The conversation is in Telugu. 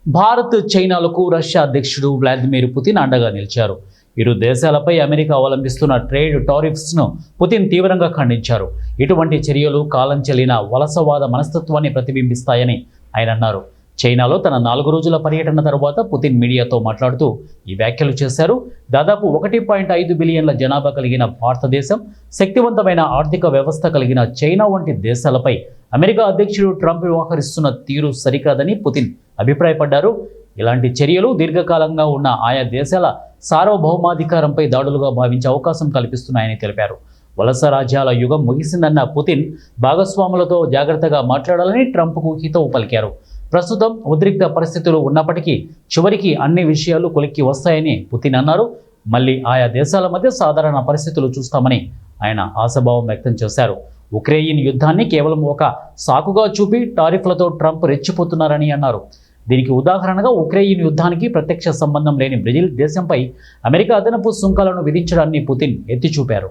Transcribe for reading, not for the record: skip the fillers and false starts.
భారత్, చైనాలకు రష్యా అధ్యక్షుడు వ్లాదిమిర్ పుతిన్ అండగా నిలిచారు. ఇరు దేశాలపై అమెరికా అవలంబిస్తున్న ట్రేడ్ టారిఫ్స్ను పుతిన్ తీవ్రంగా ఖండించారు. ఇటువంటి చర్యలు కాలం చెల్లిన వలసవాద మనస్తత్వాన్ని ప్రతిబింబిస్తాయని ఆయన అన్నారు. చైనాలో తన 4 రోజుల పర్యటన తర్వాత పుతిన్ మీడియాతో మాట్లాడుతూ ఈ వ్యాఖ్యలు చేశారు. దాదాపు 1.5 బిలియన్ల జనాభా కలిగిన భారతదేశం, శక్తివంతమైన ఆర్థిక వ్యవస్థ కలిగిన చైనా వంటి దేశాలపై అమెరికా అధ్యక్షుడు ట్రంప్ వ్యవహరిస్తున్న తీరు సరికాదని పుతిన్ అభిప్రాయపడ్డారు. ఇలాంటి చర్యలు దీర్ఘకాలంగా ఉన్న ఆయా దేశాల సార్వభౌమాధికారంపై దాడులుగా భావించే అవకాశం కల్పిస్తున్నాయని తెలిపారు. వలస రాజ్యాల యుగం ముగిసిందన్న పుతిన్ భాగస్వాములతో జాగ్రత్తగా మాట్లాడాలని ట్రంప్కు హితవు పలికారు. ప్రస్తుతం ఉద్రిక్త పరిస్థితులు ఉన్నప్పటికీ చివరికి అన్ని విషయాలు కొలిక్కి వస్తాయని పుతిన్ అన్నారు. మళ్ళీ ఆయా దేశాల మధ్య సాధారణ పరిస్థితులు చూస్తామని ఆయన ఆశాభావం వ్యక్తం చేశారు. ఉక్రెయిన్ యుద్ధాన్ని కేవలం ఒక సాకుగా చూపి టారిఫ్లతో ట్రంప్ రెచ్చిపోతున్నారని అన్నారు. దీనికి ఉదాహరణగా ఉక్రెయిన్ యుద్ధానికి ప్రత్యక్ష సంబంధం లేని బ్రెజిల్ దేశంపై అమెరికా అదనపు సుంకాలను విధించడాన్ని పుతిన్ ఎత్తి చూపారు.